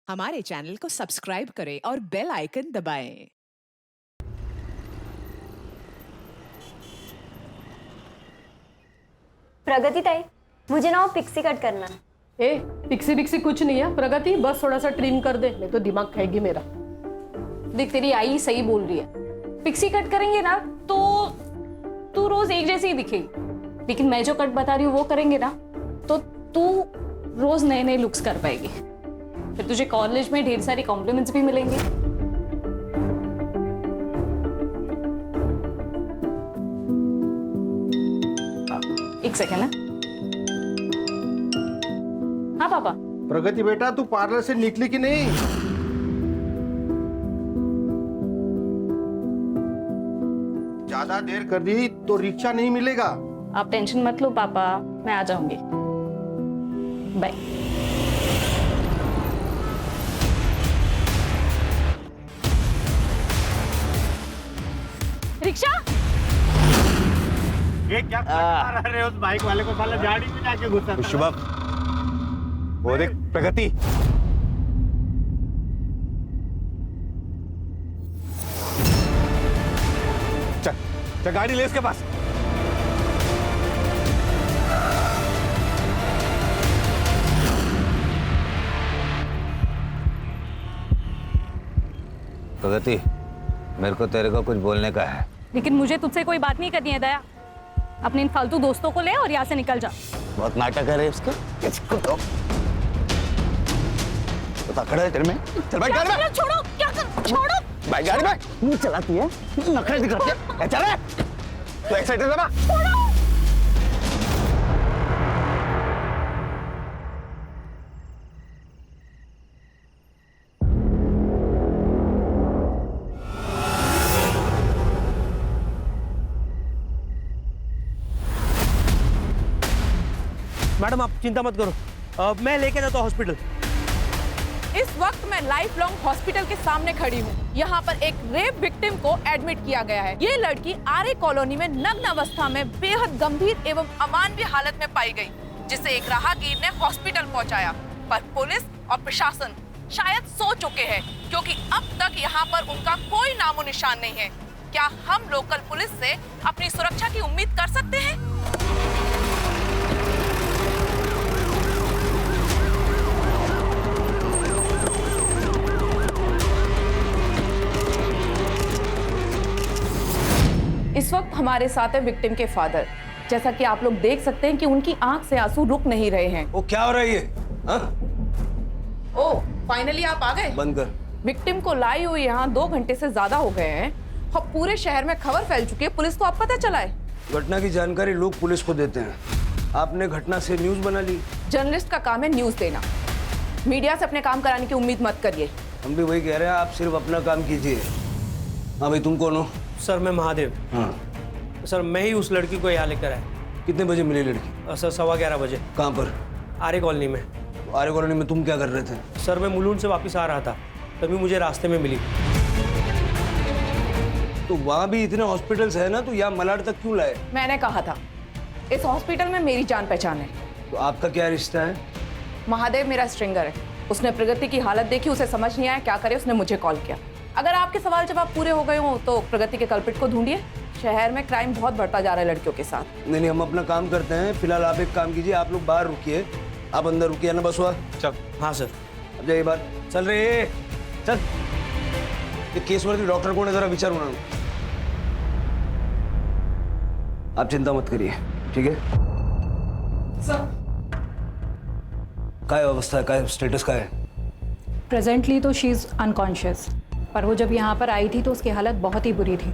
हमारे चैनल को सब्सक्राइब करें और बेल आइकन दबाएं। प्रगति ताई, मुझे ना वो पिक्सी कट करना है। ए, पिक्सी बिक्सी कुछ नहीं है प्रगति, बस थोड़ा सा ट्रिम कर दे, नहीं तो दिमाग खाएगी मेरा। देख तेरी आई सही बोल रही है, पिक्सी कट करेंगे ना तो तू रोज एक जैसी ही दिखेगी, लेकिन मैं जो कट बता रही हूँ वो करेंगे ना तो तू रोज नए नए लुक्स कर पाएगी। फिर तुझे कॉलेज में ढेर सारी कॉम्प्लीमेंट्स भी मिलेंगे। एक सेकेंड है। हाँ पापा। प्रगति बेटा, तू पार्लर से निकली कि नहीं? ज्यादा देर कर दी तो रिक्शा नहीं मिलेगा। आप टेंशन मत लो पापा, मैं आ जाऊंगी। बाय। रिक्शा? ये क्या कर रहे हो? उस बाइक वाले को साला गाड़ी में जाके घुसा। शुभम, वो देख प्रगति। चल चल, गाड़ी ले इसके पास। प्रगति, मेरे को तेरे को कुछ बोलने का है। लेकिन मुझे तुझसे कोई बात नहीं करनी है दया। अपने इन फालतू दोस्तों को ले और यहाँ से निकल जा। बहुत नाटक कर रहे हैं इसके। इसको तो खड़ा है तेरे में। चल भाई गाड़ी में। छोड़ो, क्या कर? छोड़ो भाई गाड़ी में। नहीं चलाती है, नखरे दिखाती है। चल तो एक्साइटेड है ना? मैडम आप चिंता मत करो, मैं लेके जाता हूँ हॉस्पिटल। इस वक्त मैं लाइफ लॉन्ग हॉस्पिटल के सामने खड़ी हूँ। यहाँ पर एक रेप विक्टिम को एडमिट किया गया है। ये लड़की आर्य कॉलोनी में नग्न अवस्था में बेहद गंभीर एवं अमानवीय हालत में पाई गई, जिसे एक राहगीर ने हॉस्पिटल पहुँचाया। पर पुलिस और प्रशासन शायद सो चुके हैं, क्योंकि अब तक यहाँ पर उनका कोई नामो निशान नहीं है। क्या हम लोकल पुलिस से अपनी सुरक्षा की उम्मीद कर सकते हैं? इस वक्त हमारे साथ है विक्टिम के फादर। जैसा कि आप लोग देख सकते हैं कि उनकी आंख से आंसू रुक नहीं रहे हैं। वो क्या हो रहा है ये? ओह, फाइनली आप आ गए। बंद कर। विक्टिम को लाई हुई यहाँ 2 घंटे से ज्यादा हो गए हैं और पूरे शहर में खबर फैल चुकी है। पुलिस को अब पता चला है। घटना की जानकारी लोग पुलिस को देते हैं, आपने घटना से न्यूज बना ली। जर्नलिस्ट का काम है न्यूज देना, मीडिया से अपने काम कराने की उम्मीद मत करिए। हम भी वही कह रहे हैं, आप सिर्फ अपना काम कीजिए। हाँ भाई, तुम कौन हो? सर मैं महादेव। हाँ सर मैं ही उस लड़की को यहाँ लेकर आया। कितने बजे मिली लड़की? सर 11:15 बजे। कहाँ पर? आर्य कॉलोनी में। आर्य कॉलोनी में तुम क्या कर रहे थे? सर मैं मुलुंड से वापस आ रहा था, तभी मुझे रास्ते में मिली। तो वहाँ भी इतने हॉस्पिटल्स है ना, तो यहाँ मलाड तक क्यों लाए? मैंने कहा था इस हॉस्पिटल में मेरी जान पहचान है। तो आपका क्या रिश्ता है? महादेव मेरा स्ट्रिंगर है। उसने प्रगति की हालत देखी, उसे समझ नहीं आया क्या करे, उसने मुझे कॉल किया। अगर आपके सवाल जवाब पूरे हो गए हो तो प्रगति के कल्प्रिट को ढूंढिए। शहर में क्राइम बहुत बढ़ता जा रहा है लड़कियों के साथ। नहीं, हम अपना काम करते हैं। फिलहाल आप एक काम कीजिए, आप लोग बाहर रुकिए, आप अंदर रुकिए ना। बस हुआ? चल। हाँ सर। अब जाइए बाहर। चल रहे चल। ये केस वरती डॉक्टर कोण आहे जरा विचारू ना। आप चिंता मत करिए, ठीक है? सर, काय अवस्था है, काय स्टेटस काय है? प्रेजेंटली तो शी इज़ अनकॉन्शियस, पर वो जब यहाँ पर आई थी तो उसकी हालत बहुत ही बुरी थी।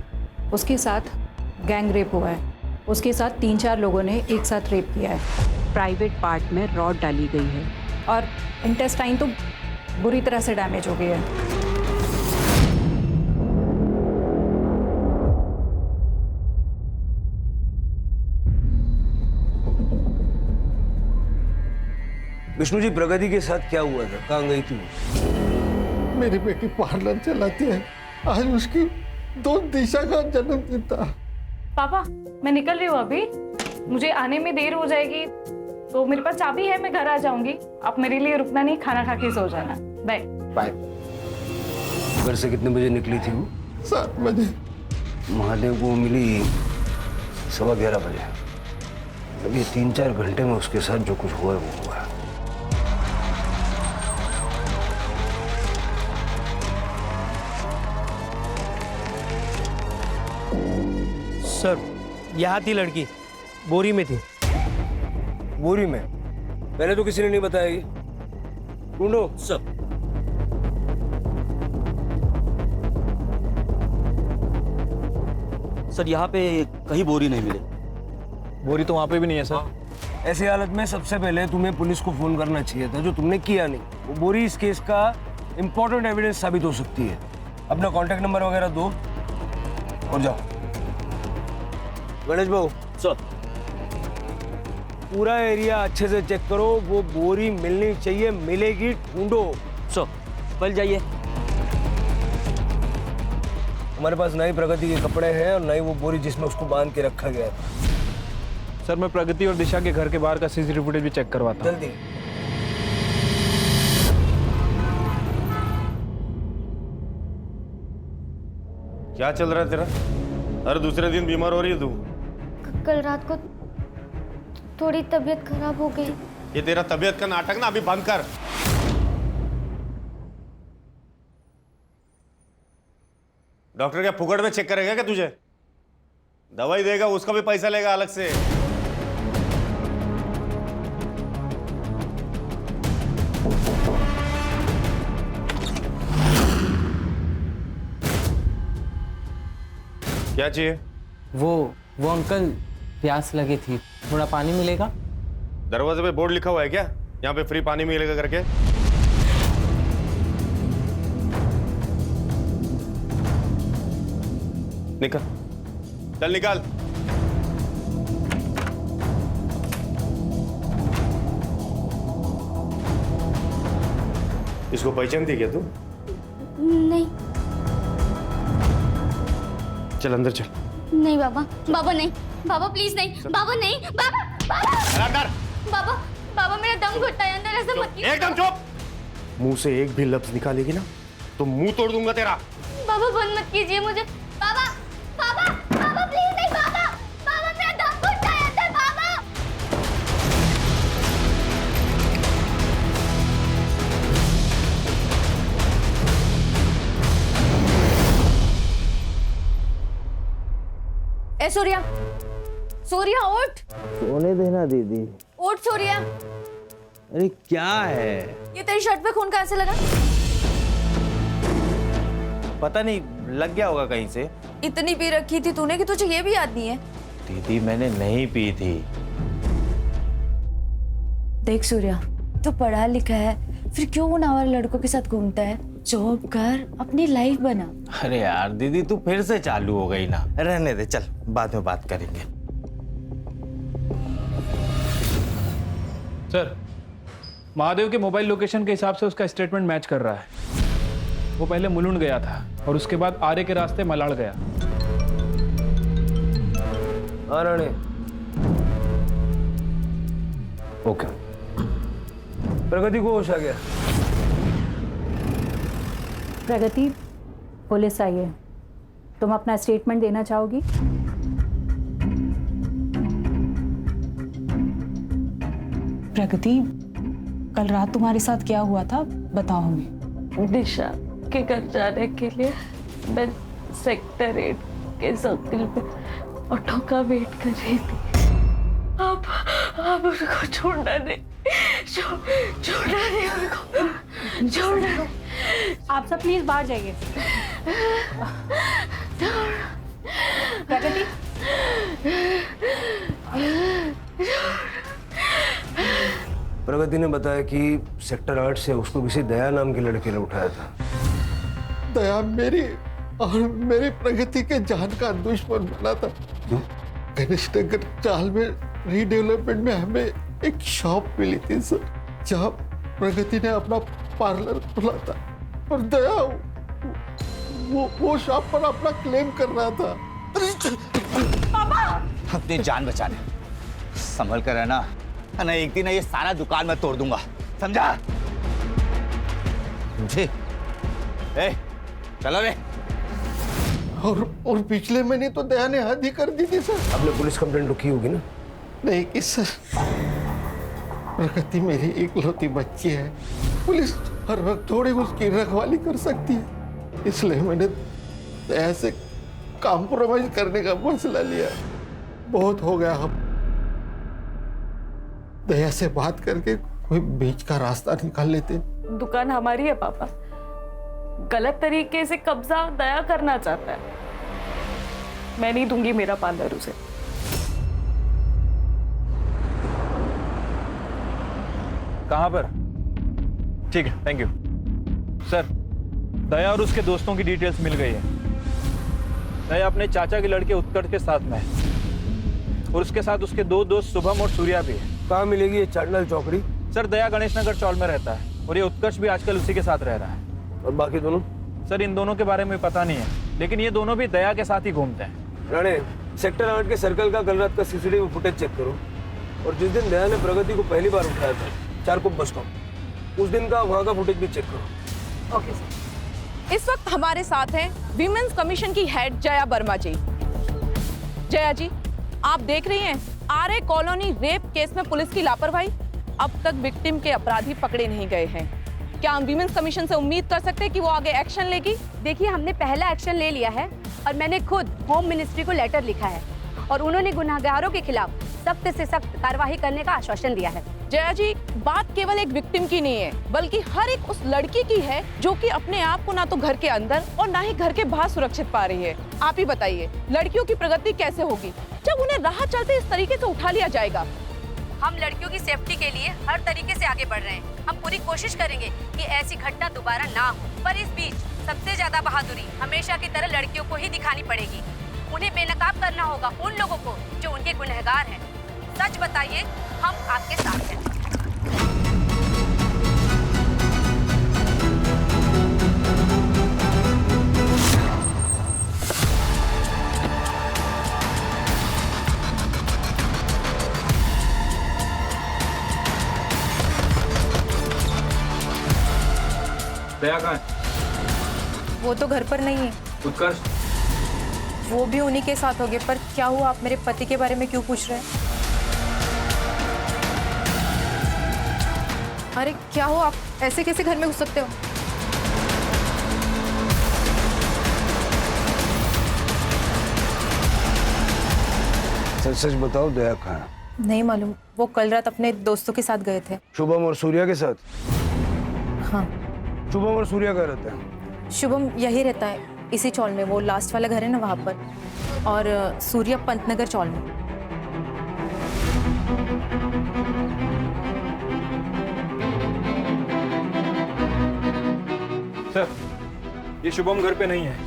उसके साथ गैंग रेप हुआ है, उसके साथ 3-4 लोगों ने एक साथ रेप किया है। प्राइवेट पार्ट में रॉड डाली गई है और इंटेस्टाइन तो बुरी तरह से डैमेज हो गई है। विष्णु जी, प्रगति के साथ क्या हुआ था? कहाँ गई थी वो? मेरी बेटी पार्लर चलाती है। आज उसकी 2 दिशा का जन्मदिन था। पापा मैं निकल रही हूँ अभी, मुझे आने में देर हो जाएगी तो मेरे पास चाबी है, मैं घर आ जाऊंगी। आप मेरे लिए रुकना नहीं, खाना खा के सो जाना। Bye bye. घर से कितने बजे निकली थी वो? 7 बजे। महादेव को मिली 11:15 बजे। अब ये 3-4 घंटे में उसके साथ जो कुछ हुआ है वो हुआ है। सर यहाँ थी लड़की, बोरी में थी। बोरी में? पहले तो किसी ने नहीं बताया ये। ढूंढो। सर सर यहाँ पे कहीं बोरी नहीं मिले। बोरी तो वहाँ पे भी नहीं है सर। ऐसी हालत में सबसे पहले तुम्हें पुलिस को फोन करना चाहिए था, जो तुमने किया नहीं। वो बोरी इस केस का इंपॉर्टेंट एविडेंस साबित हो सकती है। अपना कांटेक्ट नंबर वगैरह दो और जाओ। गणेश बाबू सर पूरा एरिया अच्छे से चेक करो, वो बोरी मिलनी चाहिए, मिलेगी, ढूंढो। सर कल जाइए। हमारे पास ना ही प्रगति के कपड़े हैं और ना ही वो बोरी जिसमें उसको बांध के रखा गया था। सर मैं प्रगति और दिशा के घर के बाहर का सीसीटीवी फुटेज भी चेक करवाता हूँ। जल्दी। क्या चल रहा है तेरा? हर दूसरे दिन बीमार हो रही है तू। कल रात को थोड़ी तबीयत खराब हो गई। ये तेरा तबीयत का नाटक ना अभी बंद कर। डॉक्टर क्या फुकट में चेक करेगा क्या तुझे? दवाई देगा, उसका भी पैसा लेगा अलग से। क्या चाहिए? वो अंकल प्यास लगी थी, थोड़ा पानी मिलेगा? दरवाजे पे बोर्ड लिखा हुआ है क्या यहाँ पे फ्री पानी मिलेगा करके? निकल, चल निकाल। इसको पहचानती क्या तू? नहीं चल अंदर चल। नहीं बाबा, बाबा नहीं, बाबा प्लीज नहीं, बाबा नहीं, बाबा, बाबा, अंदर। बाबा, बाबा मेरा दम घुटता है, अंदर ऐसा मत कीजिए। एकदम चुप। मुंह से एक भी लफ्ज निकालेगी ना तो मुंह तोड़ दूंगा तेरा। बाबा बंद मत कीजिए मुझे। बाबा, बाबा, बाबा प्लीज नहीं, बाबा, बाबा मेरा दम घुटता है अंदर, बाबा। ए सूर्या, सूर्या उठ। सोने देना दीदी। उठ सूर्या। अरे क्या है? ये तेरी शर्ट पे खून कहाँ से लगा? पता नहीं, लग गया होगा कहीं से। इतनी पी रखी थी तूने कि तुझे ये भी याद नहीं है? दीदी मैंने नहीं पी थी। देख सूर्या, तू पढ़ा लिखा है, फिर क्यों उन आवारा लड़कों के साथ घूमता है? जॉब कर, अपनी लाइफ बना। अरे यार दीदी तू फिर से चालू हो गई ना। रहने दे, चल बाद में बात करेंगे। सर महादेव के मोबाइल लोकेशन के हिसाब से उसका स्टेटमेंट मैच कर रहा है। वो पहले मुलुंड गया था और उसके बाद आरे के रास्ते मलाड़ गया। रानी ओके। प्रगति को होश आ गया। प्रगति, पुलिस आई है, तुम अपना स्टेटमेंट देना चाहोगी? प्रगति, कल रात तुम्हारे साथ क्या हुआ था बताओ हमें। दिशा के घर जाने के लिए मैं सेक्टर 8 के सर्किल पे ऑटो का वेट कर रही थी। आप उसको छोड़ना नहीं, छोड़ना नहीं उनको, छोड़ना नहीं। आप सब प्लीज बाहर जाइए। प्रगति, प्रगति ने बताया कि सेक्टर 8 से उसको किसी दया नाम के लड़के ने उठाया था। दया मेरी और मेरी प्रगति के जान का दुश्मन बना था। गणेश नगर चाल में रीडेवलपमेंट में हमें एक शॉप मिली थी सर, जहाँ प्रगति ने अपना पार्लर खोला था और दया वो शॉप पर अपना क्लेम कर रहा था। अपनी जान बचाने संभल कर रहना, नहीं एक दिन ये सारा दुकान मैं तोड़ दूंगा, समझा? समझे? ए, चलो रे। और पिछले महीने तो दया ने हद ही कर दी थी सर। आपने पुलिस कंप्लेंट रखी होगी ना? नहीं कि सर, प्रगति मेरी इकलौती बच्ची है, पुलिस हर वक्त थोड़ी उसकी रखवाली कर सकती है, इसलिए मैंने दया से कॉम्प्रोमाइज करने का फैसला लिया। बहुत हो गया, हम दया से बात करके कोई बीच का रास्ता निकाल लेते। दुकान हमारी है पापा, गलत तरीके से कब्जा दया करना चाहता है। मैं नहीं दूंगी मेरा पार्लर उसे। कहाँ पर? ठीक है, थैंक यू सर। दया और उसके दोस्तों की डिटेल्स मिल गई है। दया अपने चाचा के लड़के उत्कर्ष के साथ में है और उसके साथ उसके दो दोस्त शुभम और सूर्या भी है। कहाँ मिलेगी ये चांडल चौकड़ी? सर दया गणेश नगर चौल में रहता है और ये उत्कर्ष भी आजकल उसी के साथ रह रहा है। और बाकी दोनों? सर इन दोनों के बारे में पता नहीं है, लेकिन ये दोनों भी दया के साथ ही घूमते हैं। राणे, सेक्टर 8 के सर्कल का कल रात का सीसीटीवी फुटेज चेक करो और जिस दिन दया ने प्रगति को पहली बार उठाया था चारकोप बस स्टॉप, उस दिन का वहाँ का फुटेज भी चेक करो। Okay sir. इस वक्त हमारे साथ हैं विमेंस कमीशन की हेड जया वर्मा जी। जया जी, आप देख रही हैं आरए कॉलोनी रेप केस में पुलिस की लापरवाही। अब तक विक्टिम के अपराधी पकड़े नहीं गए हैं। क्या हम विमेंस कमीशन से उम्मीद कर सकते हैं कि वो आगे एक्शन लेगी? देखिए, हमने पहला एक्शन ले लिया है और मैंने खुद होम मिनिस्ट्री को लेटर लिखा है और उन्होंने गुनहगारों के खिलाफ सख्त से सख्त कार्रवाई करने का आश्वासन दिया है। जया जी, बात केवल एक विक्टिम की नहीं है, बल्कि हर एक उस लड़की की है जो कि अपने आप को ना तो घर के अंदर और ना ही घर के बाहर सुरक्षित पा रही है। आप ही बताइए, लड़कियों की प्रगति कैसे होगी जब उन्हें राह चलते इस तरीके से उठा लिया जाएगा? हम लड़कियों की सेफ्टी के लिए हर तरीके से आगे बढ़ रहे हैं। हम पूरी कोशिश करेंगे कि ऐसी घटना दोबारा ना हो, पर इस बीच सबसे ज्यादा बहादुरी हमेशा की तरह लड़कियों को ही दिखानी पड़ेगी। उन्हें बेनकाब करना होगा उन लोगों को जो उनके गुनहगार हैं। सच बताइए, हम आपके साथ हैं। दया कहाँ है? वो तो घर पर नहीं है। उत्कर्ष? वो भी उन्हीं के साथ होंगे। पर क्या हुआ, आप मेरे पति के बारे में क्यों पूछ रहे हैं? अरे क्या हुआ, आप ऐसे कैसे घर में घुस सकते हो? सच सच बताओ, दया कहाँ है? नहीं मालूम, वो कल रात अपने दोस्तों के साथ गए थे। शुभम और सूर्या के साथ? हाँ। शुभम और सूर्या कहाँ रहता है? शुभम यही रहता है, इसी चौल में, वो लास्ट वाला घर है ना वहाँ पर, और सूर्या पंतनगर चौल में। सर, ये शुभम घर पे नहीं है।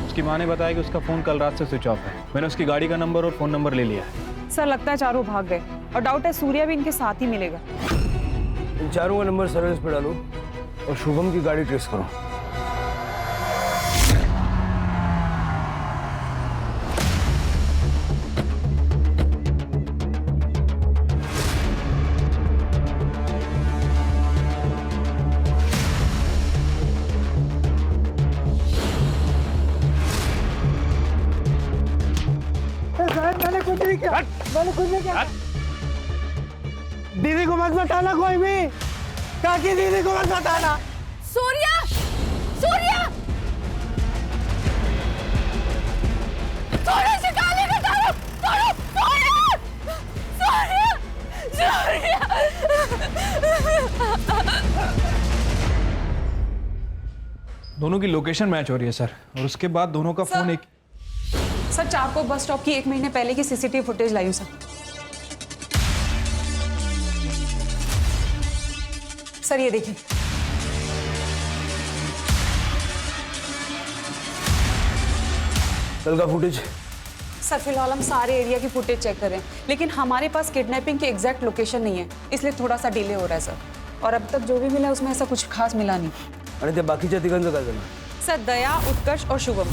उसकी माँ ने बताया कि उसका फोन कल रात से स्विच ऑफ है। मैंने उसकी गाड़ी का नंबर और फोन नंबर ले लिया है। सर लगता है चारों भाग गए और डाउट है सूर्या भी इनके साथ ही मिलेगा। इन चारों का नंबर सर्विस पे डालो और शुभम की गाड़ी ट्रेस करो। दीदी को मत बताना, कोई भी काकी दीदी को मत बताना। सूर्या! सूर्या! सूर्या से गाली निकालो! सूर्या! सूर्या! दोनों की लोकेशन मैच हो रही है सर, और उसके बाद दोनों का फोन एक। सर चारकोप बस स्टॉप की 1 महीने पहले की सीसीटीवी फुटेज लाई हूं सर ये देखिए। कल का फुटेज? सर फिलहाल हम सारे एरिया की फुटेज चेक कर रहे हैं, लेकिन हमारे पास किडनैपिंग की एग्जैक्ट लोकेशन नहीं है, इसलिए थोड़ा सा डिले हो रहा है सर। और अब तक जो भी मिला उसमें ऐसा कुछ खास मिला नहीं। आणि त्या बाकीच्या तिघांचं काय झालं? सर दया, उत्कर्ष और शुभम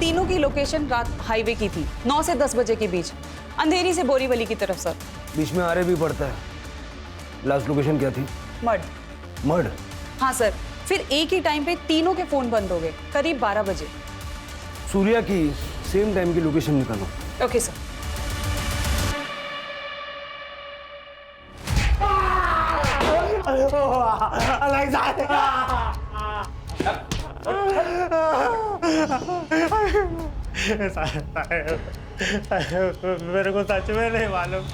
तीनों की लोकेशन रात हाईवे की थी, 9 से 10 बजे के बीच, अंधेरी से बोरीवली की तरफ सर। बीच में आरे भी पड़ता है। लास्ट लोकेशन क्या थी? मड। मड? हाँ सर, फिर एक ही टाइम पे तीनों के फोन बंद हो गए, करीब 12 बजे। सूर्या की सेम टाइम की लोकेशन निकालो। Okay sir. मेरे को सच में नहीं मालूम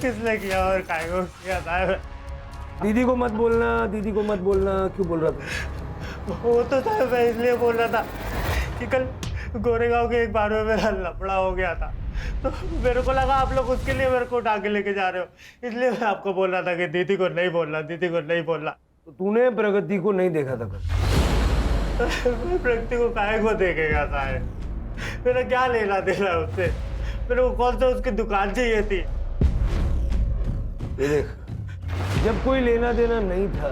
किसने किया और काय को किया था। दीदी को मत बोलना, दीदी को मत बोलना। क्यों बोल रहा था? वो तो था, मैं इसलिए बोल रहा था कि कल गोरेगांव के एक बार में मेरा लफड़ा हो गया था, तो मेरे को लगा आप लोग उसके लिए मेरे को उठा के लेके जा रहे हो, इसलिए मैं आपको बोल रहा था कि दीदी को नहीं बोलना, दीदी को नहीं बोलना। तो तूने प्रगति को नहीं देखा था कल? प्रगति को काहे को देखेगा साहब? मेरा क्या लेना देना है उससे? मेरे को कौन सा उसकी दुकान चाहिए थी? ये देख, जब कोई लेना देना नहीं था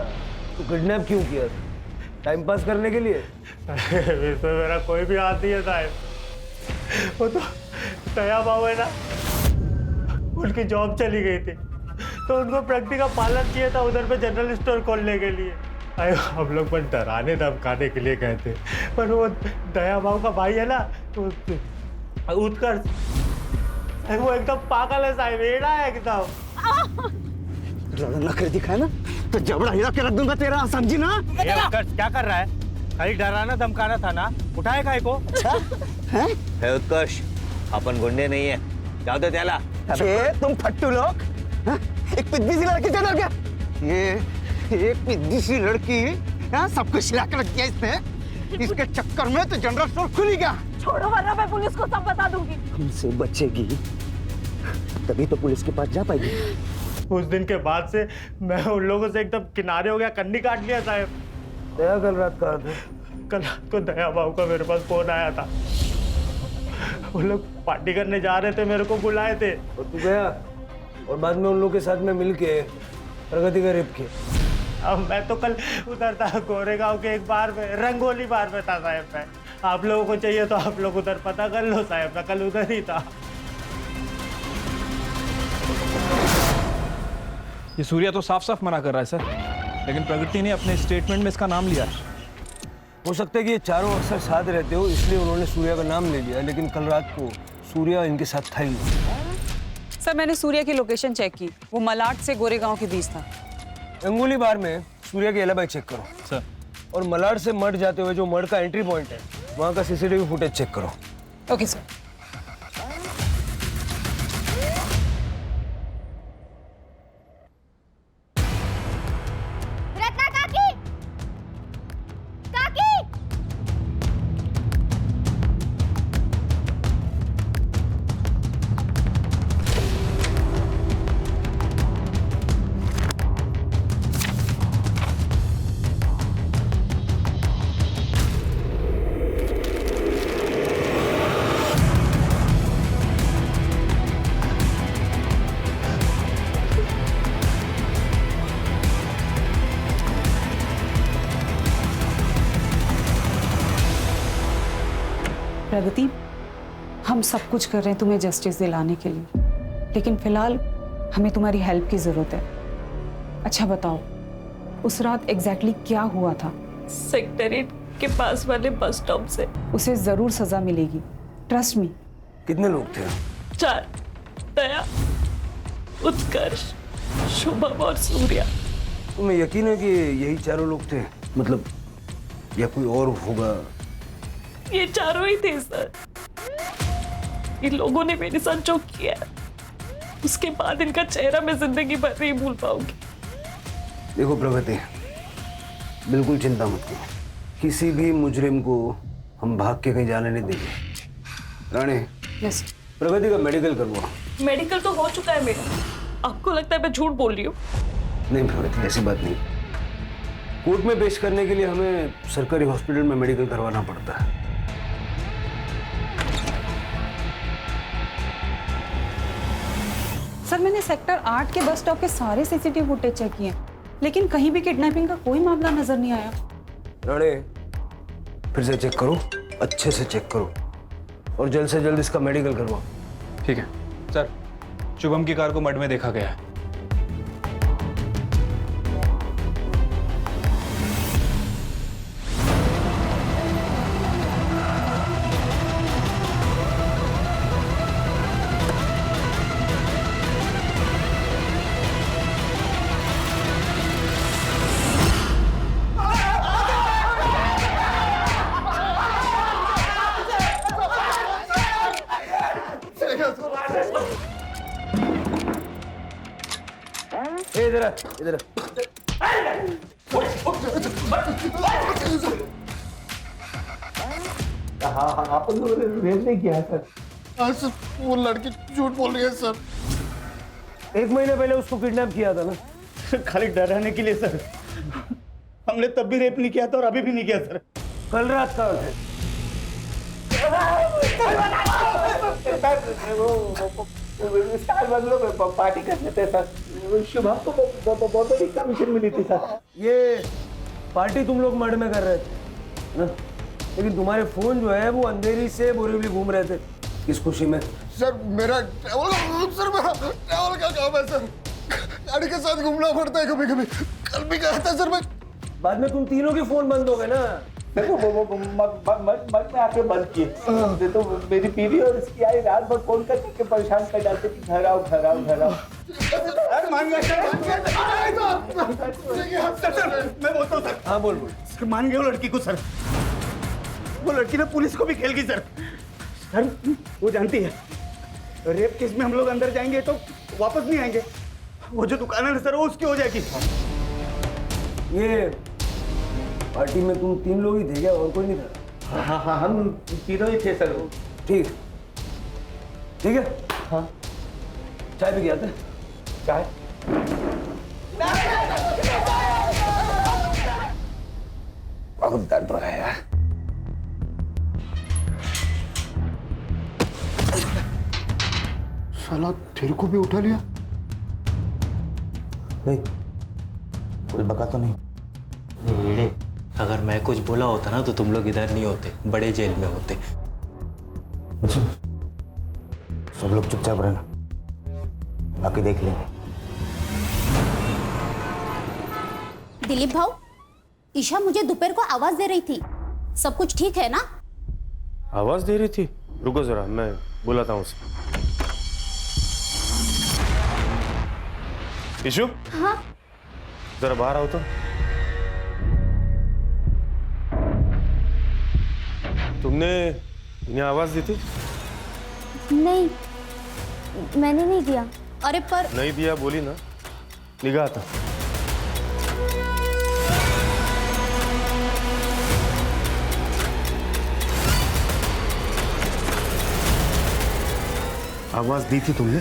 तो किडनैप क्यों किया था? टाइम पास करने के लिए? इसमें मेरा कोई भी हाथ नहीं है साहब। वो तो दया बाबू है ना, उनकी जॉब चली गई थी, तो उनको प्रगति का पालन किया था उधर पे जनरल स्टोर खोलने के लिए। हम लोग बस डराने धमकाने के लिए गए थे, पर वो दया बाबू का भाई है ना, तो उत्कर्ष, वो एकदम पागल है साहब, एड़ा है एकदम। नखरे दिखाए ना तो जबड़ा हिला के रख दूंगा तेरा, समझी ना? उत्कर्ष क्या कर रहा है? खाली डराना धमकाना था ना, उठाए काय को? है उत्कर्ष, अपन गुंडे नहीं है, जाओ दे त्याला। अबे तुम फट्टू लोग, एक पिद्दी सी लड़की से डर गया। ये एक पिद्दी सी लड़की, सब कुछ हिला के रख दिया इसने। इसके चक्कर में तो जनरल स्टोर खुल ही गया। छोड़ो वरना मैं पुलिस को सब बता दूंगी। हमसे बचेगी तभी तो पुलिस के पास जा पाएगी। उस दिन के बाद से मैं उन लोगों से एकदम किनारे हो गया, कन्नी काट लिया साहब। दया कल रात कहाँ थे? कल रात को दया बाबू का मेरे पास फोन आया था, वो लोग पार्टी करने जा रहे थे, मेरे को बुलाए थे। और तू गया और बाद में उन लोगों के साथ में मिलके प्रगति का रेप किया। अब मैं तो कल उधर था गोरेगांव के एक बार में, रंगोली बार में था साहब। मैं, आप लोगों को चाहिए तो आप लोग उधर पता कर लो साहब, मैं कल उधर ही था। ये सूर्या तो साफ साफ मना कर रहा है सर, लेकिन प्रगति ने अपने स्टेटमेंट में इसका नाम लिया। हो सकता है कि ये चारों अक्सर साथ रहते हो, इसलिए उन्होंने सूर्या का नाम ले लिया, लेकिन कल रात को सूर्या इनके साथ था ही नहीं। सर मैंने सूर्या की लोकेशन चेक की, वो मलाड से गोरेगांव के बीच था। रंगोली बार में सूर्या की एलिबाई चेक करो सर, और मलाड से मड जाते हुए जो मड का एंट्री पॉइंट है वहाँ का सीसीटीवी फुटेज चेक करो। Okay sir. प्रगति, हम सब कुछ कर रहे हैं तुम्हें जस्टिस दिलाने के लिए, लेकिन फिलहाल हमें तुम्हारी हेल्प की जरूरत है। अच्छा बताओ, उस रात एग्जैक्टली क्या हुआ था? सेक्रेटरीट के पास वाले बस स्टॉप से। उसे जरूर सजा मिलेगी, ट्रस्ट मी। कितने लोग थे? 4, दया, उत्कर्ष, शुभम और सूर्या। तुम्हें यकीन है कि यही चारों लोग थे? मतलब या कोई और होगा? ये चारों ही थे सर। इन लोगों ने मेरे साथ जो किया, उसके बाद इनका चेहरा मैं जिंदगी भर नहीं भूल पाऊंगी। देखो प्रगति, बिल्कुल चिंता मत करो, किसी भी मुजरिम को हम भाग के कहीं जाने नहीं देंगे। राणे, यस। प्रगति का मेडिकल करवाओ। मेडिकल तो हो चुका है मेरा। आपको लगता है मैं झूठ बोल रही हूँ? नहीं प्रगति, ऐसी बात नहीं। कोर्ट में पेश करने के लिए हमें सरकारी हॉस्पिटल में मेडिकल करवाना पड़ता है। सर मैंने सेक्टर 8 के बस स्टॉप के सारे सीसीटीवी फुटेज चेक किए, लेकिन कहीं भी किडनैपिंग का कोई मामला नजर नहीं आया। राणे, फिर से चेक करो, अच्छे से चेक करो और जल्द से जल्द इसका मेडिकल करवाओ। ठीक है सर, शुभम की कार को मड में देखा गया है। इधर इधर आप लोगों ने रेप नहीं किया सर? हाँ सर, वो लड़की झूठ बोल रही है सर। 1 महीने पहले उसको किडनैप किया था ना। खाली डराने के लिए सर। हमने तब भी रेप नहीं किया था और अभी भी नहीं किया सर। कल रात का है। बंगलों में पार्टी करने थे सर। शुभम को बहुत बड़ी कमीशन मिली थी सर। ये पार्टी तुम लोग मड में कर रहे थे ना? लेकिन तुम्हारे फोन जो है वो अंधेरी से बोरीवली घूम रहे थे। किस खुशी में? सर मेरा ट्रैवल का काम है सर। गाड़ी के साथ घूमना पड़ता है कभी कभी। कल भी कहा था सर मैं। बाद में तुम तीनों के फोन बंद हो गए ना। वो मत में आके बंद किए। तो मेरी बीवी और इसकी आई रात भर फोन करके परेशान कर डालते कि घर आओ घर आओ घर आओ। मान गया सर। मैं बोलता हूँ सर। हाँ बोल बोल। सर मान गया वो लड़की को सर। वो लड़की ने पुलिस को भी खेल गई सर। सर वो जानती है रेप केस में हम लोग अंदर जाएंगे तो वापस नहीं आएंगे। वो जो दुकान है सर वो उसकी हो जाएगी। ये पार्टी में तुम 3 लोग ही थे क्या? और कोई नहीं था? हाँ हम तीनों ही थे सर। ठीक ठीक है। हाँ चाय भी गया था? चाय बहुत दर्द रहा है यार। साला तेरे को भी उठा लिया? नहीं, कोई बका तो नहीं। अगर मैं कुछ बोला होता ना तो तुम लोग इधर नहीं होते, बड़े जेल में होते। अच्छा, सब लोग चुपचाप रहना, बाकी देख लेंगे। दिलीप भाऊ, ईशा मुझे दोपहर को आवाज दे रही थी। सब कुछ ठीक है ना? आवाज दे रही थी? रुको जरा, मैं बुलाता हूँ उसे। ईशु? हाँ? जरा बाहर आओ तो। तुमने इन्हें आवाज दी थी? नहीं, मैंने नहीं दिया। अरे पर नहीं दिया बोली ना, निगाह था। आवाज दी थी तुमने?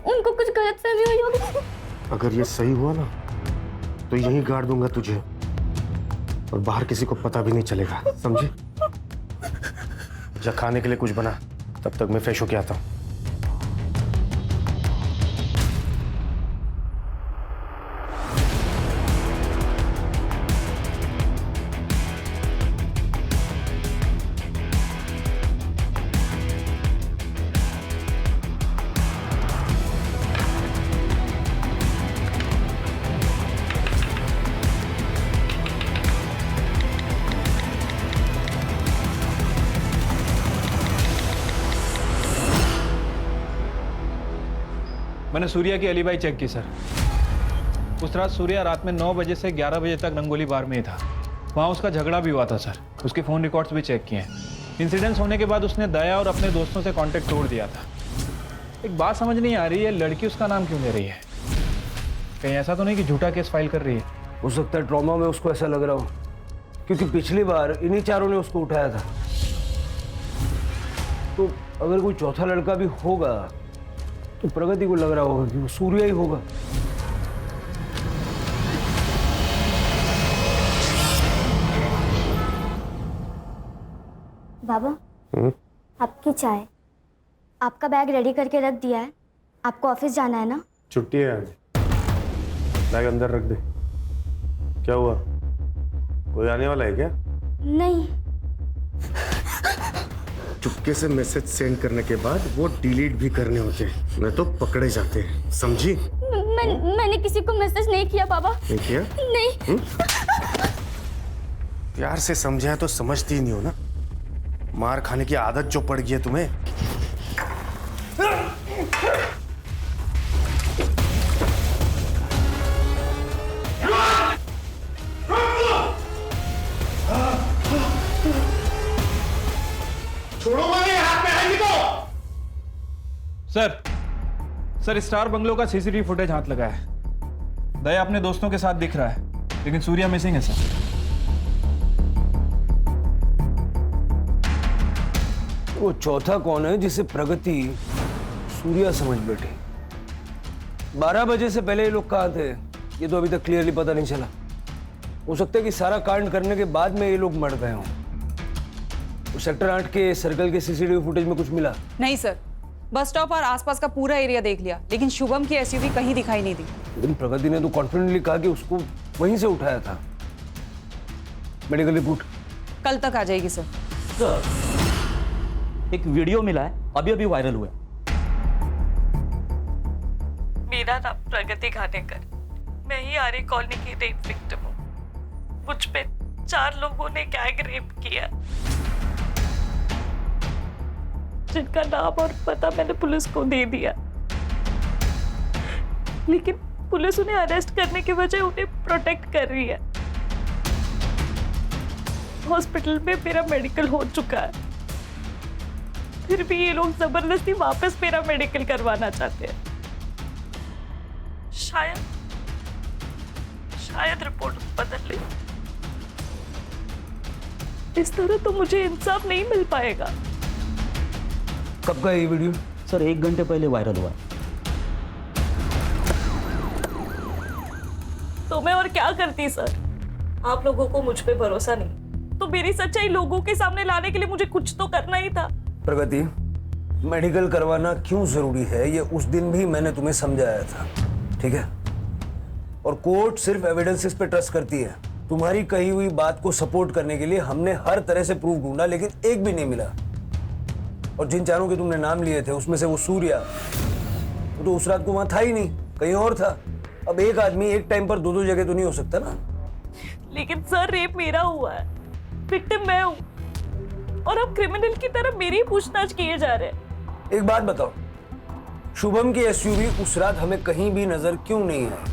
उनको कुछ गलतफहमी हुई होगी। अगर ये सही हुआ ना तो यहीं गाड़ दूंगा तुझे और बाहर किसी को पता भी नहीं चलेगा, समझी? जा खाने के लिए कुछ बना, तब तक मैं फ्रेश होके आता हूँ। मैंने सूर्या की एलिबाई चेक की सर। उस रात सूर्या रात में 9 बजे से 11 बजे तक रंगोली बार में ही था। वहाँ उसका झगड़ा भी हुआ था सर। उसके फ़ोन रिकॉर्ड्स भी चेक किए हैं। इंसिडेंट्स होने के बाद उसने दया और अपने दोस्तों से कांटेक्ट तोड़ दिया था। एक बात समझ नहीं आ रही है, लड़की उसका नाम क्यों ले रही है? कहीं ऐसा तो नहीं कि झूठा केस फाइल कर रही है? हो सकता है ट्रॉमा में उसको ऐसा लग रहा हो, क्योंकि पिछली बार इन्हीं चारों ने उसको उठाया था। तो अगर कोई चौथा लड़का भी होगा तो प्रगति को लग रहा होगा कि वो सूर्या ही होगा। बाबा, आपकी चाय। आपका बैग रेडी करके रख दिया है। आपको ऑफिस जाना है ना? छुट्टी है आज, बैग अंदर रख दे। क्या हुआ, कोई आने वाला है क्या? नहीं। चुपके से मैसेज सेंड करने के बाद वो डिलीट भी करने होते हैं, नहीं तो पकड़े जाते हैं, समझी? मैंने किसी को मैसेज नहीं किया पापा। नहीं किया? नहीं। प्यार से समझाया तो समझती ही नहीं हो ना। मार खाने की आदत जो पड़ गई है तुम्हें। छोड़ो मुझे, हाथ में आएगी तो। सर स्टार बंगलो का सीसीटीवी फुटेज हाथ लगा है। दया अपने दोस्तों के साथ दिख रहा है, लेकिन सूर्या मिसिंग है सर। वो चौथा कौन है जिसे प्रगति सूर्या समझ बैठे? 12 बजे से पहले ये लोग कहाँ थे, ये तो अभी तक क्लियरली पता नहीं चला। हो सकता है कि सारा कांड करने के बाद में ये लोग मर गए हों। सेक्टर 8 के सर्कल के सीसीटीवी फुटेज में कुछ मिला? नहीं सर, बस स्टॉप और आसपास का पूरा एरिया देख लिया, लेकिन शुभम की एसयूवी कहीं दिखाई नहीं दी। लेकिन प्रगति ने तो कॉन्फिडेंटली कहा कि उसको वहीं से उठाया था। मेडिकल रिपोर्ट कल तक आ जाएगी सर। सर, एक वीडियो मिला है, अभी अभी वायरल हुआ है। मेरा नाम प्रगति खानेकर, मैं ही आर्य कॉलोनी की रेप विक्टिम हूँ। मुझ पे 4 लोगों ने गैंग रेप किया, जिनका नाम और पता मैंने पुलिस को दे दिया, लेकिन पुलिस उन्हें अरेस्ट करने के बजाय उन्हें प्रोटेक्ट कर रही है। हॉस्पिटल में मेरा मेडिकल हो चुका है, फिर भी ये लोग जबरदस्ती वापस मेरा मेडिकल करवाना चाहते हैं। शायद रिपोर्ट बदल ली। इस तरह तो मुझे इंसाफ नहीं मिल पाएगा। कब का ये वीडियो? सर 1 घंटे पहले वायरल हुआ। तो मैं और क्या करती सर? आप लोगों को मुझ पे भरोसा नहीं, तो मेरी सच्चाई लोगों के सामने लाने के लिए मुझे कुछ तो करना ही था। प्रगति, मेडिकल करवाना क्यों जरूरी है ये उस दिन भी मैंने तुम्हें समझाया था, ठीक है? और कोर्ट सिर्फ एविडेंसेस पे ट्रस्ट करती है। तुम्हारी कही हुई बात को सपोर्ट करने के लिए हमने हर तरह से प्रूफ ढूंढा, लेकिन एक भी नहीं मिला। और जिन चारों के तुमने नाम लिए थे उसमें से वो सूर्या, वो तो उस रात को वहां था ही नहीं, कहीं और था। अब एक आदमी एक टाइम पर 2-2 जगह तो नहीं हो सकता ना। लेकिन सर, रेप मेरा हुआ है, विक्टिम मैं हूँ, और अब क्रिमिनल की तरह मेरी पूछताछ किए जा रहे हैं। एक बात बताओ, शुभम की एसयूवी उस रात हमें कहीं भी नजर क्यों नहीं आई?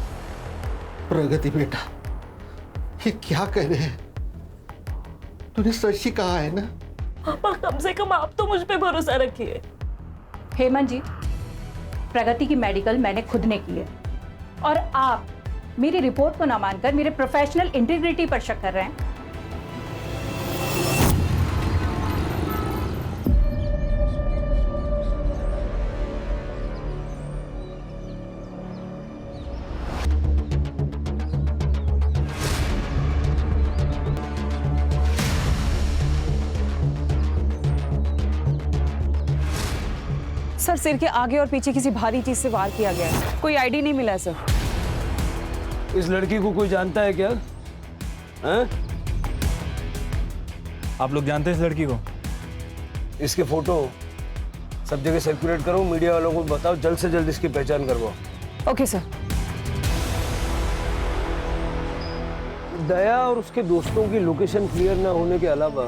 प्रगति बेटा, ये क्या कह रहे हैं? तूने सच ही कहा है ना? पापा, कम से कम आप तो मुझ पे भरोसा रखिए। हेमंत जी, प्रगति की मेडिकल मैंने खुद ने की है, और आप मेरी रिपोर्ट को ना मानकर मेरे प्रोफेशनल इंटीग्रिटी पर शक कर रहे हैं। सर, सिर के आगे और पीछे किसी भारी चीज से वार किया गया है, कोई आईडी नहीं मिला है सर। इस लड़की को कोई जानता है क्या? आप लोग जानते हैं इस लड़की को? इसके फोटो सब जगह सर्कुलेट करो, मीडिया वालों को बताओ, जल्द से जल्द इसकी पहचान करवाओ। Okay sir. दया और उसके दोस्तों की लोकेशन क्लियर ना होने के अलावा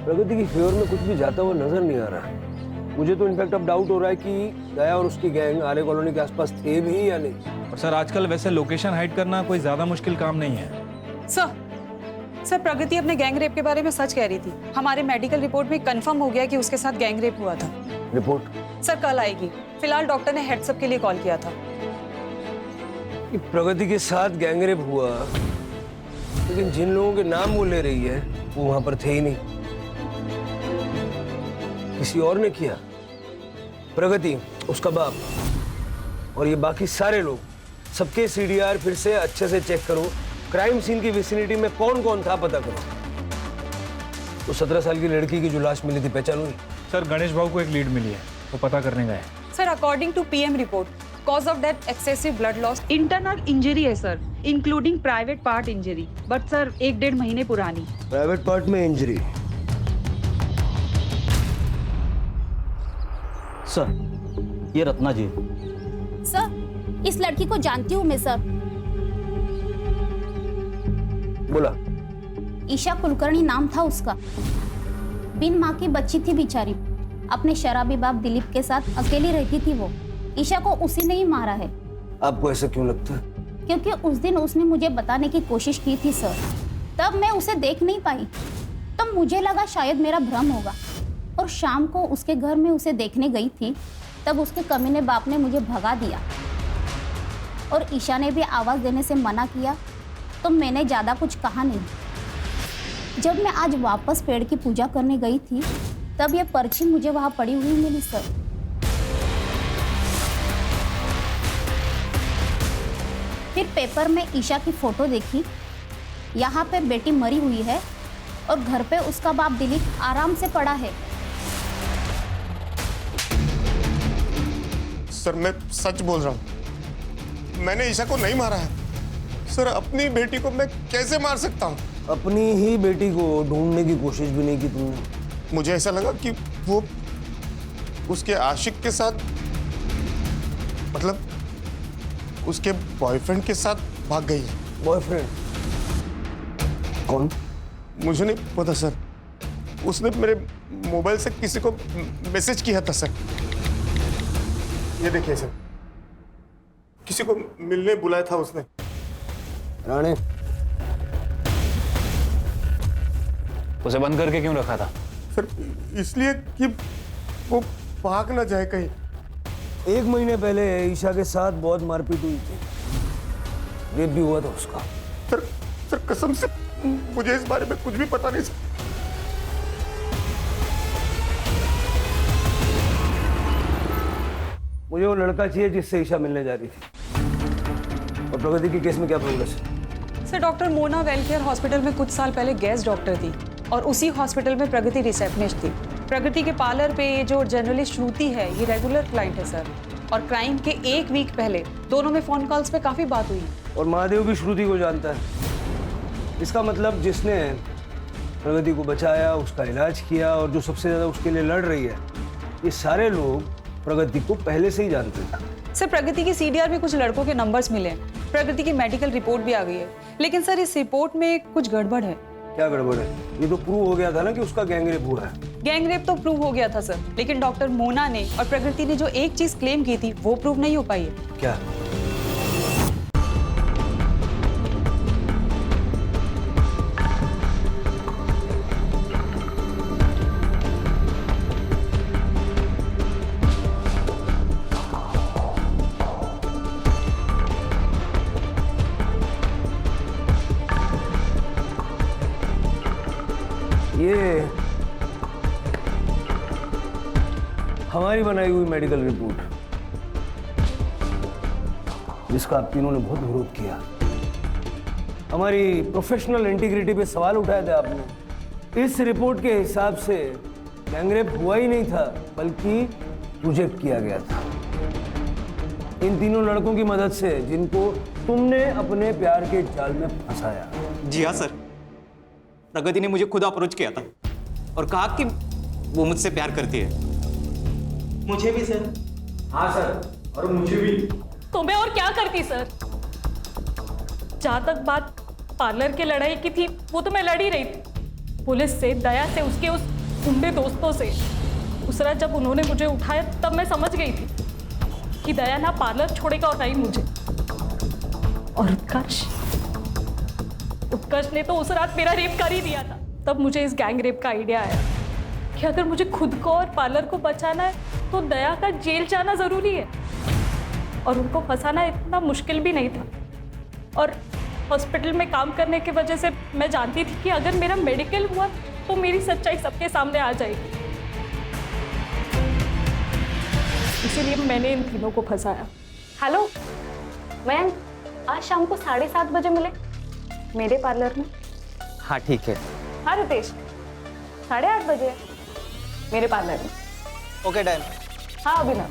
प्रगति की फेवर में कुछ भी जाता हुआ नजर नहीं आ रहा है। मुझे तो इनफैक्ट अब डाउट हो रहा है कि दया और उसकी गैंग आर्य कॉलोनी के आसपास थे भी या नहीं। और सर, आजकल वैसे लोकेशन हाइड करना कोई ज्यादा मुश्किल काम नहीं है। सर, प्रगति अपने गैंग रेप के बारे में सच कह रही थी। हमारे मेडिकल रिपोर्ट में कंफर्म हो गया कि उसके साथ गैंग रेप हुआ था। रिपोर्ट सर कल आएगी, फिलहाल डॉक्टर ने हेड्सअप के लिए कॉल किया था। कि प्रगति के साथ गैंग रेप हुआ, लेकिन जिन लोगों के नाम वो ले रही है वो वहां पर थे ही नहीं, किसी और ने किया। प्रगति, उसका बाप और ये बाकी सारे लोग, सबके सीडीआर फिर से अच्छे से चेक करो। क्राइम सीन की विसिनिटी में कौन कौन था पता करो। तो 17 साल की लड़की की जो लाश मिली थी पहचान हुई? सर, गणेश भाऊ को एक लीड मिली है, वो पता करने गए। Sir, according to PM report, cause of death excessive blood loss, internal injury है sir, including private part injury, but sir 1-1.5 महीने पुरानी। प्राइवेट पार्ट में इंजरी? सर ये रत्ना जी। सर इस लड़की को जानती हूँ मैं सर। बोला। ईशा कुलकर्णी नाम था उसका। बिन माँ की बच्ची थी बेचारी। अपने शराबी बाप दिलीप के साथ अकेली रहती थी वो। ईशा को उसी ने ही मारा है। आपको ऐसा क्यों लगता है? क्योंकि उस दिन उसने मुझे बताने की कोशिश की थी सर। तब मैं उसे देख नहीं पाई। तब मुझे लगा शायद मेरा भ्रम होगा, और शाम को उसके घर में उसे देखने गई थी। तब उसके कमीने बाप ने मुझे भगा दिया और ईशा ने भी आवाज़ देने से मना किया, तो मैंने ज़्यादा कुछ कहा नहीं। जब मैं आज वापस पेड़ की पूजा करने गई थी, तब ये पर्ची मुझे वहाँ पड़ी हुई मिली सर। फिर पेपर में ईशा की फोटो देखी। यहाँ पे बेटी मरी हुई है और घर पे उसका बाप दिलीप आराम से पड़ा है। सर मैं सच बोल रहा हूँ, मैंने ईशा को नहीं मारा है। सर अपनी बेटी को मैं कैसे मार सकता हूँ? अपनी ही बेटी को ढूंढने की कोशिश भी नहीं की तुमने? मुझे ऐसा लगा कि वो उसके आशिक के साथ, मतलब उसके बॉयफ्रेंड के साथ भाग गई है। बॉयफ्रेंड कौन? मुझे नहीं पता सर। उसने मेरे मोबाइल से किसी को मैसेज किया था सर। ये देखिए सर, किसी को मिलने बुलाया था उसने। राणे, उसे बंद करके क्यों रखा था? सर इसलिए कि वो भाग ना जाए कहीं। 1 महीने पहले ईशा के साथ बहुत मारपीट हुई थी, रेप भी हुआ था उसका। सर कसम से मुझे इस बारे में कुछ भी पता नहीं सर। मुझे वो लड़का चाहिए जिससे ईशा मिलने जा रही थी। और प्रगति के केस में क्या प्रोग्रेस है? Sir doctor Mona welfare hospital में कुछ साल पहले गेस्ट डॉक्टर थी और उसी हॉस्पिटल में प्रगति रिसेप्शनिस्ट थी। प्रगति के पार्लर पे ये जो जर्नलिस्ट श्रुति है, ये रेगुलर क्लाइंट है सर। और क्राइम के 1 वीक पहले दोनों में फोन कॉल्स पे काफी बात हुई। और महादेव भी श्रुति को जानता है। इसका मतलब जिसने प्रगति को बचाया, उसका इलाज किया और जो सबसे ज्यादा उसके लिए लड़ रही है, ये सारे लोग प्रगति को पहले से ही जानते हैं। सर प्रगति की सीडीआर में कुछ लड़कों के नंबर्स मिले हैं। प्रगति की मेडिकल रिपोर्ट भी आ गई है, लेकिन सर इस रिपोर्ट में कुछ गड़बड़ है। क्या गड़बड़ है? ये तो प्रूव हो गया था ना कि उसका गैंगरेप हुआ है। गैंगरेप तो प्रूव हो गया था सर, लेकिन डॉक्टर मोना ने और प्रगति ने जो एक चीज क्लेम की थी वो प्रूव नहीं हो पाई है। क्या? ये हमारी बनाई हुई मेडिकल रिपोर्ट, जिसका आप तीनों ने बहुत विरोध किया। हमारी प्रोफेशनल इंटीग्रिटी पे सवाल उठाए थे आपने। इस रिपोर्ट के हिसाब से गैंगरेप हुआ ही नहीं था, बल्कि प्रोजेक्ट किया गया था इन तीनों लड़कों की मदद से, जिनको तुमने अपने प्यार के जाल में फंसाया। जी हाँ सर, प्रगति ने मुझे खुद अप्रोच किया था और कहा कि वो मुझसे प्यार करती है। मुझे भी सर। हाँ सर, और मुझे भी। तो मैं और क्या करती सर? जहां तक बात पार्लर के लड़ाई की थी, वो तो मैं लड़ ही रही थी, पुलिस से, दया से, उसके उस गुंडे दोस्तों से। उस रात जब उन्होंने मुझे उठाया, तब मैं समझ गई थी कि दया ना पार्लर छोड़ेगा और ना ही मुझे। और उत्कर्ष ने तो उस रात मेरा रेप कर ही दिया था। तब मुझे इस गैंग रेप का आइडिया आया कि अगर मुझे खुद को और पार्लर को बचाना है, तो दया का जेल जाना जरूरी है, और उनको फंसाना इतना मुश्किल भी नहीं था। और हॉस्पिटल में काम करने की वजह से मैं जानती थी कि अगर मेरा मेडिकल हुआ तो मेरी सच्चाई सबके सामने आ जाएगी। इसीलिए मैंने इन तीनों को फंसाया। हेलो मैम, आज शाम को 7:30 बजे मिले मेरे पार्लर में। हाँ ठीक है। हाँ रितेश, 8:30 बजे मेरे पार्लर में। Okay done. हाँ अभिनव,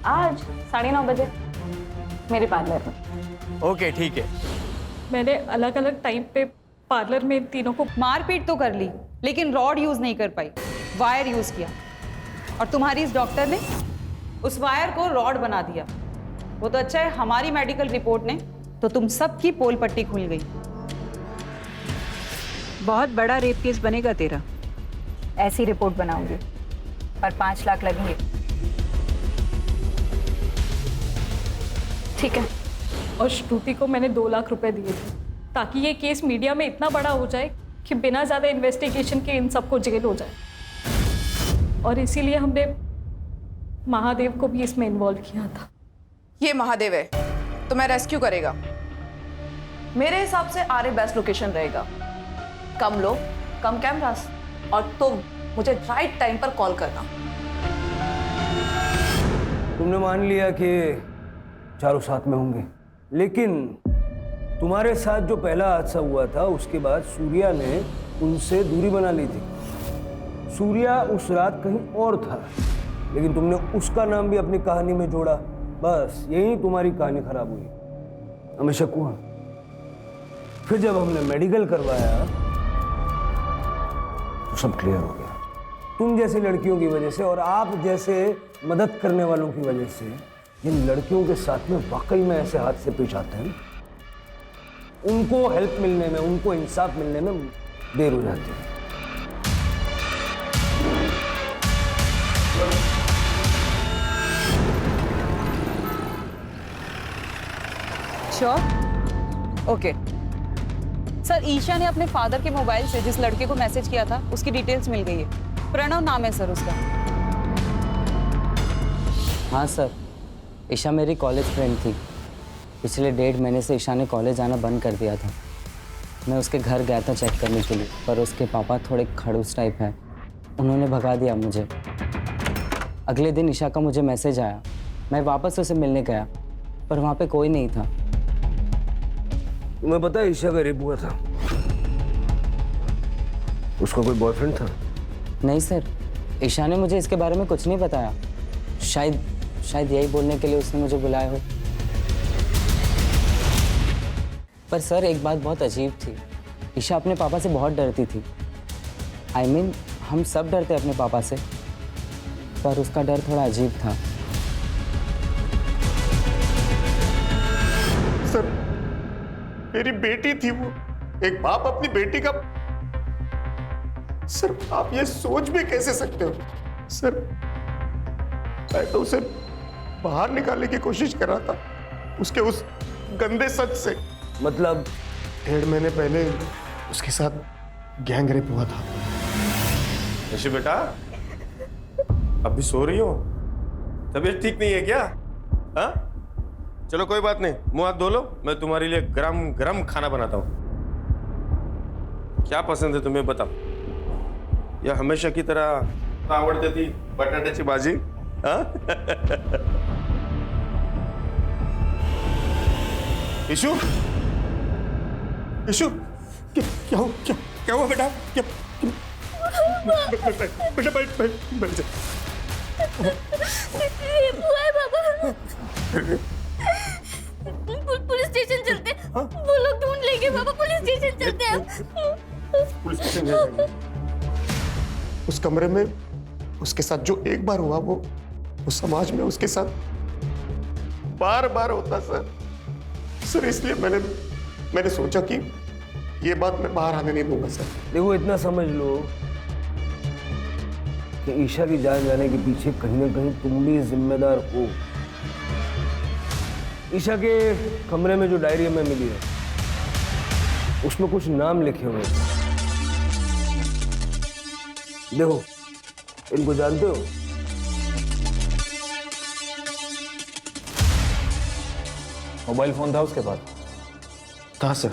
आज 9:30 बजे मेरे पार्लर में। ओके ठीक है। मैंने अलग अलग टाइम पे पार्लर में इन तीनों को मारपीट तो कर ली, लेकिन रॉड यूज नहीं कर पाई, वायर यूज किया। और तुम्हारी इस डॉक्टर ने उस वायर को रॉड बना दिया। वो तो अच्छा है हमारी मेडिकल रिपोर्ट ने तो तुम सबकी पोल पट्टी खुल गई। बहुत बड़ा रेप केस बनेगा तेरा। ऐसी रिपोर्ट बनाऊंगी, पर 5 लाख लगेंगे। ठीक है। और श्रुति को मैंने 2 लाख रुपए दिए थे ताकि ये केस मीडिया में इतना बड़ा हो जाए कि बिना ज़्यादा इन्वेस्टिगेशन के इन सबको जेल हो जाए। और इसीलिए हमने महादेव को भी इसमें इन्वॉल्व किया था। ये महादेव है तो मैं रेस्क्यू करेगा। मेरे हिसाब से आरे बेस्ट लोकेशन रहेगा। कम लोग, कम कैमरास, और तुम मुझे राइट टाइम पर कॉल करना। तुमने मान लिया कि चारों साथ में होंगे, लेकिन तुम्हारे साथ जो पहला हादसा हुआ था उसके बाद सूर्या ने उनसे दूरी बना ली थी। सूर्या उस रात कहीं और था, लेकिन तुमने उसका नाम भी अपनी कहानी में जोड़ा। बस यही तुम्हारी कहानी खराब हुई। हमें शक हुआ, फिर जब हमने मेडिकल करवाया तो सब क्लियर हो गया। तुम जैसी लड़कियों की वजह से और आप जैसे मदद करने वालों की वजह से जिन लड़कियों के साथ में वाकई में ऐसे हादसे पेश आते हैं, उनको हेल्प मिलने में, उनको इंसाफ मिलने में देर हो जाती है। श्योर? ओके सर, ईशा ने अपने फादर के मोबाइल से जिस लड़के को मैसेज किया था उसकी डिटेल्स मिल गई है। प्रणव नाम है सर उसका। हाँ सर, ईशा मेरी कॉलेज फ्रेंड थी। पिछले 1.5 महीने से ईशा ने कॉलेज आना बंद कर दिया था। मैं उसके घर गया था चेक करने के लिए, पर उसके पापा थोड़े खड़ूस टाइप हैं, उन्होंने भगा दिया मुझे। अगले दिन ईशा का मुझे मैसेज आया, मैं वापस उसे मिलने गया, पर वहाँ पे कोई नहीं था। तुम्हें पता है ईशा का रेप हुआ था? उसका कोई बॉयफ्रेंड था? नहीं सर, ईशा ने मुझे इसके बारे में कुछ नहीं बताया। शायद यही बोलने के लिए उसने मुझे बुलाया हो। पर सर एक बात बहुत अजीब थी, ईशा अपने पापा से बहुत डरती थी। I mean, हम सब डरते अपने पापा से, पर उसका डर थोड़ा अजीब था। सर, मेरी बेटी थी वो। एक बाप अपनी बेटी का। सर, आप ये सोच भी कैसे सकते हो? सर, मैं तो उसे बाहर निकालने की कोशिश कर रहा था उसके उस गंदे सच से। मतलब 1.5 महीने पहले उसके साथ गैंग रेप हुआ था। ऋषि बेटा, अभी सो रही हो? तबीयत ठीक नहीं है क्या? हाँ, चलो कोई बात नहीं, मुंह हाथ धो लो, मैं तुम्हारे लिए गरम गरम खाना बनाता हूँ। क्या पसंद है तुम्हें बताओ? या हमेशा की तरह आवड़ती थी बटाट्याची भाजी? हाँ? ईशु, ईशु, क्या हुआ बेटा? क्या बेटा बैठ जा। पुलिस स्टेशन चलते, वो लोग ढूंढ लेंगे पापा। पुलिस स्टेशन चलते हैं। पुलिस स्टेशन जाएंगे। उस कमरे में उसके साथ जो एक बार हुआ वो समाज में उसके साथ बार बार होता सर। इसलिए मैंने सोचा कि ये बात मैं बाहर आने नहीं दूंगा सर। देखो, इतना समझ लो कि ईशा की जान जाने के पीछे कहीं ना कहीं तुम भी जिम्मेदार हो। ईशा के कमरे में जो डायरी हमें मिली है उसमें कुछ नाम लिखे हुए हैं। देखो, इनको जानते हो? मोबाइल फोन था उसके पास? था सर,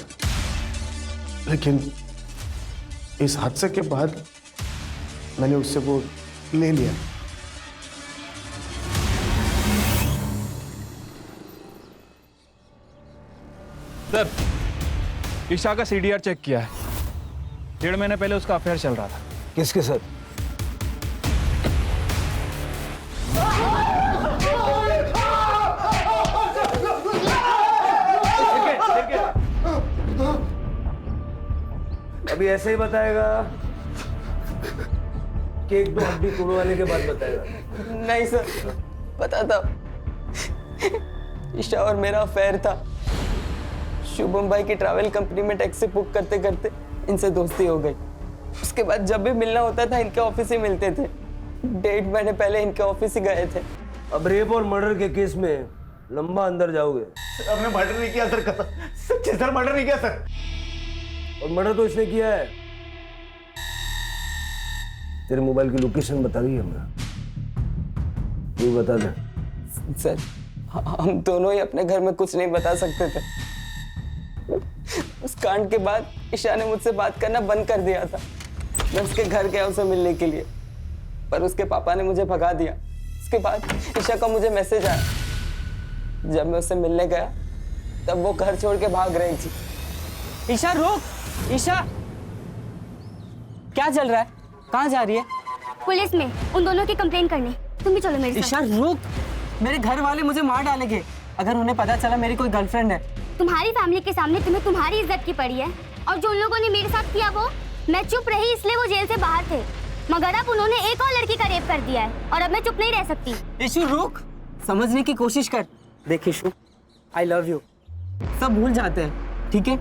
लेकिन इस हादसे के बाद मैंने उससे वो ले लिया। सर, ईशा का CDR चेक किया है। 1.5 महीने पहले उसका अफेयर चल रहा था। किसके साथ? अभी ऐसे ही बताएगा केक तो हड्डी तोड़वाने के बाद बताएगा। नहीं सर, पता था। ईशा और मेरा अफेयर था। शुभम भाई की ट्रैवल कंपनी में टैक्सी बुक करते करते इनसे दोस्ती हो गई। उसके बाद जब भी मिलना होता था इनके ऑफिस ही मिलते थे। 1.5 महीने पहले इनके ऑफिस ही गए थे। अब रेप और मर्डर के केस में लंबा अंदर जाओगे। हमने मर्डर नहीं किया सर, सच्चे सर मर्डर नहीं किया सर। और मर्डर तो इसने किया है। तेरे मोबाइल की लोकेशन बता रही है हमें, तू बता दे। सर हम दोनों ही अपने घर में कुछ नहीं बता सकते थे। उस कांड के बाद ईशा ने मुझसे बात करना बंद कर दिया था। मैं उसके घर गया उसे मिलने के लिए, पर उसके पापा ने मुझे भगा दिया। उसके बाद ईशा का मुझे मैसेज आया। जब मैं उससे मिलने गया तब वो घर छोड़ के भाग रही थी। ईशा रुक! ईशा क्या चल रहा है? कहाँ जा रही है? पुलिस में उन दोनों की कंप्लेन करने। तुम भी चलो मेरे साथ। ईशा रुक! मेरे घर वाले मुझे मार डालेंगे अगर उन्हें पता चला मेरी कोई गर्लफ्रेंड है। तुम्हारी फैमिली के सामने तुम्हें तुम्हारी इज्जत की पड़ी है, और जो उन लोगों ने मेरे साथ किया वो मैं चुप रही इसलिए वो जेल से बाहर थे, मगर अब उन्होंने एक और लड़की का रेप कर दिया है और अब मैं चुप नहीं रह सकती। ईशु रुक! समझने की कोशिश कर। देख ईशु, आई लव यू। सब भूल जाते हैं, ठीक है?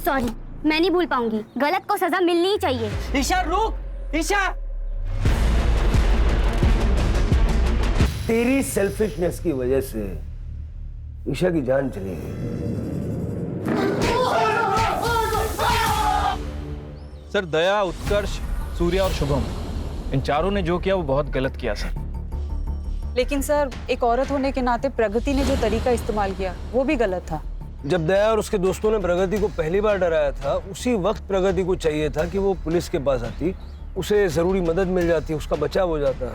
सॉरी, मैं नहीं भूल पाऊंगी। गलत को सजा मिलनी ही चाहिए। ईशा रुक! ईशा! तेरी सेल्फिशनेस की वजह से ईशा की जान चली गई। सर दया, उत्कर्ष, सूर्या और शुभम, इन चारों ने जो किया वो बहुत गलत किया सर। लेकिन सर एक औरत होने के नाते प्रगति ने जो तरीका इस्तेमाल किया वो भी गलत था। जब दया और उसके दोस्तों ने प्रगति को पहली बार डराया था, उसी वक्त प्रगति को चाहिए था कि वो पुलिस के पास आती, उसे जरूरी मदद मिल जाती, उसका बचाव हो जाता।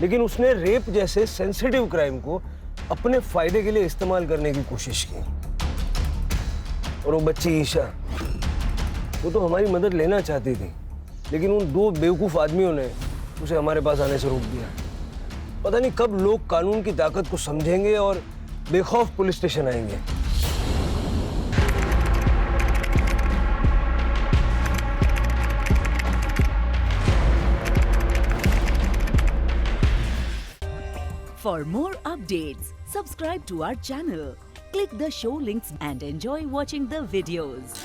लेकिन उसने रेप जैसे सेंसिटिव क्राइम को अपने फायदे के लिए इस्तेमाल करने की कोशिश की। और वो बच्ची ईशा, वो तो हमारी मदद लेना चाहती थी, लेकिन उन दो बेवकूफ आदमियों ने उसे हमारे पास आने से रोक दिया। पता नहीं कब लोग कानून की ताकत को समझेंगे और बेखौफ पुलिस स्टेशन आएंगे। For more updates, subscribe to our channel, click the show links and enjoy watching the videos.